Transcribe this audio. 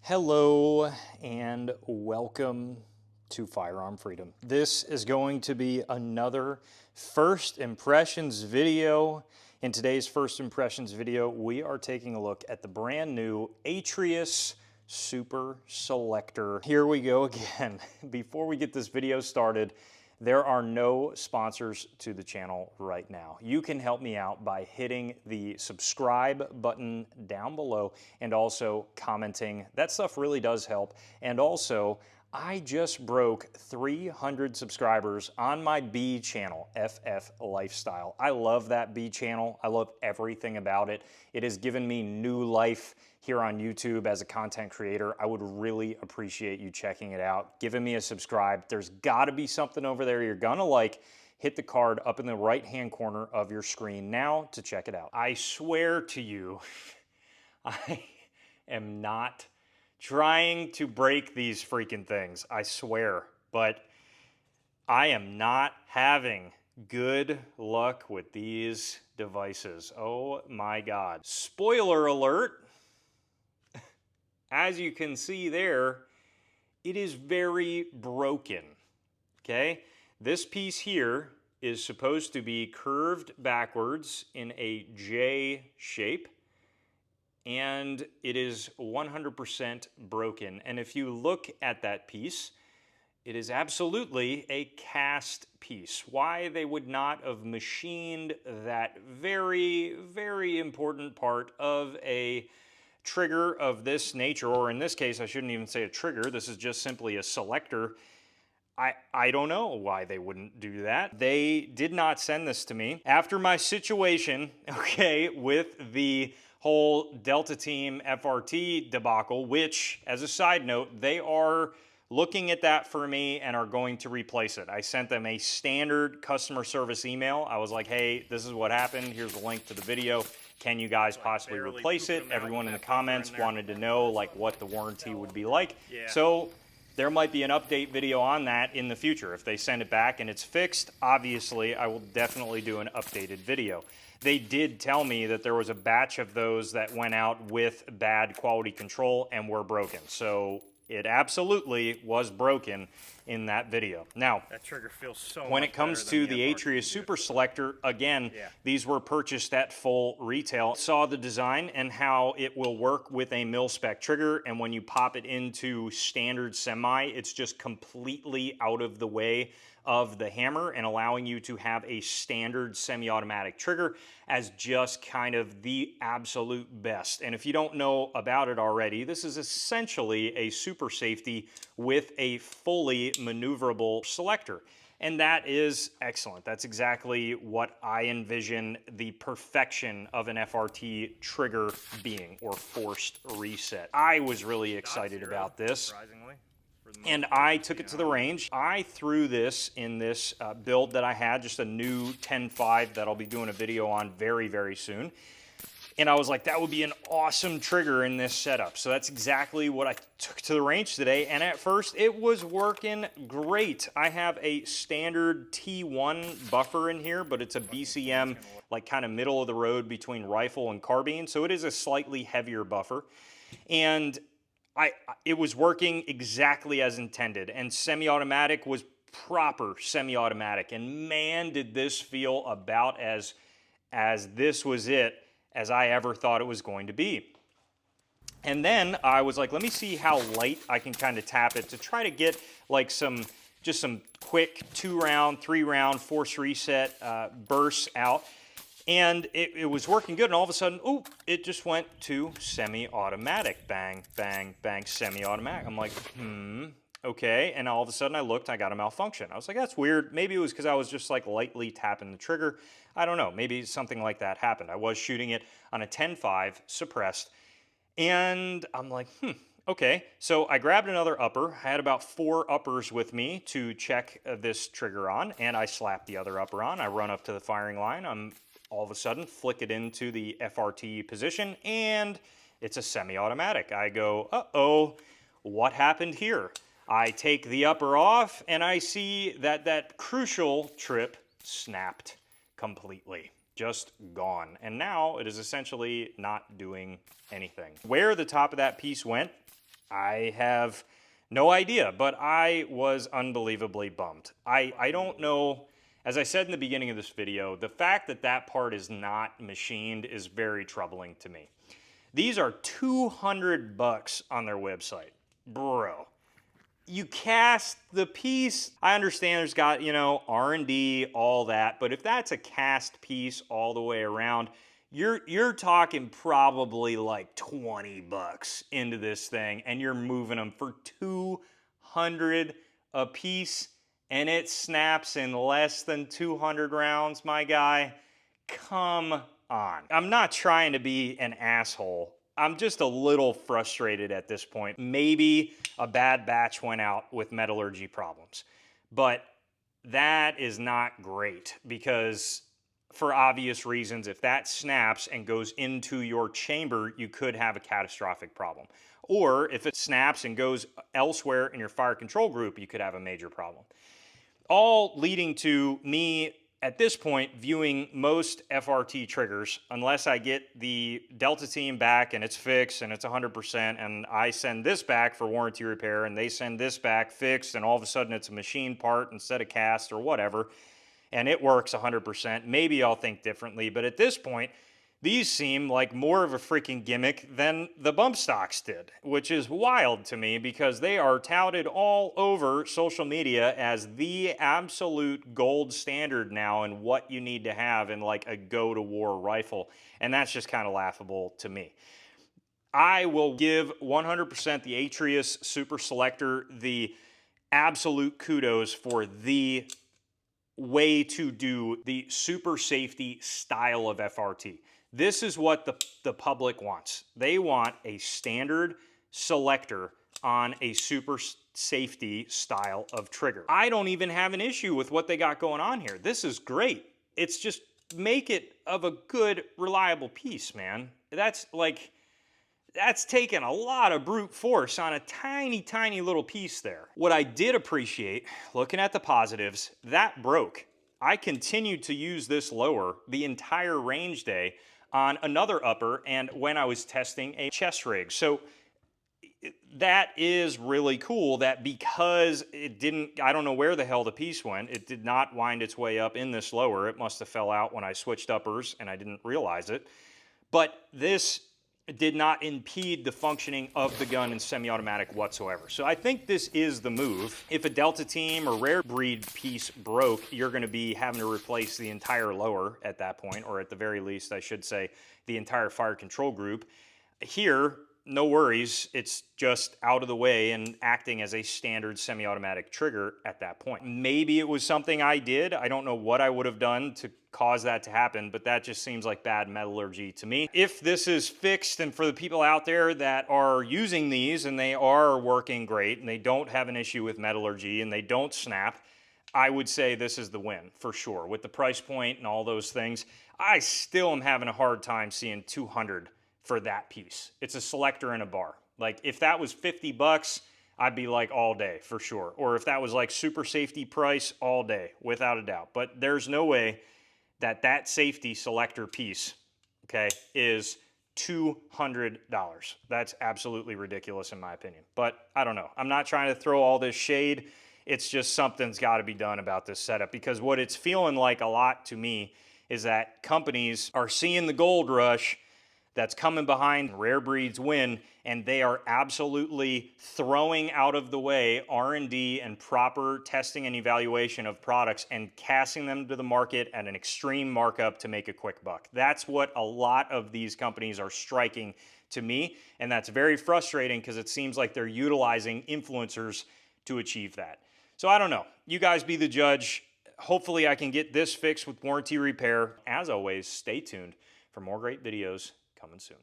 Hello and welcome to Firearm Freedom. This is going to be another first impressions video. In today's first impressions video, we are taking a look at the brand new Atrius Super Selektor. Here we go again. Before we get this video started, there are no sponsors to the channel right now. You can help me out by hitting the subscribe button down below and also commenting. That stuff really does help. And also, I just broke 300 subscribers on my B channel, FF Lifestyle. I love that B channel. I love everything about it. It has given me new life here on YouTube as a content creator. I would really appreciate you checking it out, giving me a subscribe. There's gotta be something over there you're gonna like. Hit the card up in the right-hand corner of your screen now to check it out. I swear to you, I am not trying to break these freaking things, I swear, but I am not having good luck with these devices. Oh my God. Spoiler alert, as you can see there, it is very broken, okay? This piece here is supposed to be curved backwards in a J shape, and it is 100% broken. And if you look at that piece, it is absolutely a cast piece. Why they would not have machined that very, very important part of a trigger of this nature, or in this case, I shouldn't even say a trigger, this is just simply a selector. I don't know why they wouldn't do that. They did not send this to me. After my situation, okay, with the whole Delta Team FRT debacle, which, as a side note, they are looking at that for me and are going to replace it. I sent them a standard customer service email. I was like, hey, this is what happened. Here's the link to the video. Can you guys possibly replace it? Everyone in the comments wanted to know like what the warranty would be like. So there might be an update video on that in the future. If they send it back and it's fixed, obviously I will definitely do an updated video. They did tell me that there was a batch of those that went out with bad quality control and were broken. So it absolutely was broken in that video. Now, that trigger feels so when much it comes better to than the FRT Atrius Super Selektor, again, these were purchased at full retail. Saw the design and how it will work with a mil-spec trigger, and when you pop it into standard semi, it's just completely out of the way of the hammer and allowing you to have a standard semi-automatic trigger as just kind of the absolute best. And if you don't know about it already, this is essentially a super safety with a fully maneuverable selector. And that is excellent. That's exactly what I envision the perfection of an FRT trigger being, or forced reset. I was really excited about this. And I took it to the range. I threw this in this build that I had, just a new 10.5 that I'll be doing a video on very, very soon. And I was like, that would be an awesome trigger in this setup. So that's exactly what I took to the range today. And at first, it was working great. I have a standard T1 buffer in here, but it's a BCM, like kind of middle of the road between rifle and carbine. So it is a slightly heavier buffer. And it was working exactly as intended, and semi-automatic was proper semi-automatic, and man, did this feel about as this was it as I ever thought it was going to be. And then I was like, let me see how light I can kind of tap it to try to get like just some quick 2-round, 3-round force reset bursts out. And it was working good, and all of a sudden, ooh, it just went to semi-automatic. Bang, bang, bang, semi-automatic. I'm like, okay. And all of a sudden I looked, I got a malfunction. I was like, that's weird. Maybe it was because I was just like lightly tapping the trigger. I don't know. Maybe something like that happened. I was shooting it on a 10.5 suppressed, and I'm like, okay. So I grabbed another upper. I had about 4 uppers with me to check this trigger on, and I slapped the other upper on. I run up to the firing line. I'm all of a sudden flick it into the FRT position, and it's a semi-automatic. I go, uh-oh, what happened here? I take the upper off, and I see that that crucial trip snapped completely. Just gone. And now it is essentially not doing anything. Where the top of that piece went, I have no idea, but I was unbelievably bummed. I don't know, as I said in the beginning of this video, the fact that that part is not machined is very troubling to me. These are 200 bucks on their website. Bro, you cast the piece. I understand there's got, you know, R&D, all that, but if that's a cast piece all the way around, you're talking probably like 20 bucks into this thing, and you're moving them for 200 a piece, and it snaps in less than 200 rounds, my guy. Come on. I'm not trying to be an asshole. I'm just a little frustrated at this point. Maybe a bad batch went out with metallurgy problems, but that is not great because, for obvious reasons, if that snaps and goes into your chamber, you could have a catastrophic problem. Or if it snaps and goes elsewhere in your fire control group, you could have a major problem. All leading to me, at this point, viewing most FRT triggers, unless I get the Delta team back and it's fixed and it's 100%, and I send this back for warranty repair and they send this back fixed, and all of a sudden it's a machine part instead of cast or whatever, and it works 100%, maybe I'll think differently. But at this point, these seem like more of a freaking gimmick than the bump stocks did, which is wild to me because they are touted all over social media as the absolute gold standard now in what you need to have in like a go-to-war rifle, and that's just kind of laughable to me. I will give 100% the Atrius Super Selektor the absolute kudos for the way to do the super safety style of FRT. This is what the public wants. They want a standard selector on a super safety style of trigger. I don't even have an issue with what they got going on here. This is great. It's just make it of a good, reliable piece, man. That's taken a lot of brute force on a tiny, tiny little piece there. What I did appreciate, looking at the positives, that broke. I continued to use this lower the entire range day on another upper and when I was testing a chest rig. So that is really cool that because it didn't, I don't know where the hell the piece went, it did not wind its way up in this lower. It must have fell out when I switched uppers and I didn't realize it. But this did not impede the functioning of the gun in semi-automatic whatsoever. So I think this is the move. If a Delta team or rare breed piece broke, you're going to be having to replace the entire lower at that point, or at the very least, I should say, the entire fire control group. Here, no worries, it's just out of the way and acting as a standard semi-automatic trigger at that point. Maybe it was something I did. I don't know what I would have done to cause that to happen, but that just seems like bad metallurgy to me. If this is fixed, and for the people out there that are using these and they are working great and they don't have an issue with metallurgy and they don't snap, I would say this is the win for sure. With the price point and all those things, I still am having a hard time seeing 200 for that piece. It's a selector in a bar. Like if that was 50 bucks, I'd be like all day for sure. Or if that was like super safety price, all day, without a doubt. But there's no way that that safety selector piece, okay, is $200. That's absolutely ridiculous in my opinion. But I don't know. I'm not trying to throw all this shade. It's just something's got to be done about this setup, because what it's feeling like a lot to me is that companies are seeing the gold rush that's coming behind rare breeds win, and they are absolutely throwing out of the way R&D and proper testing and evaluation of products and casting them to the market at an extreme markup to make a quick buck. That's what a lot of these companies are striking to me, and that's very frustrating because it seems like they're utilizing influencers to achieve that. So I don't know. You guys be the judge. Hopefully I can get this fixed with warranty repair. As always, stay tuned for more great videos coming soon.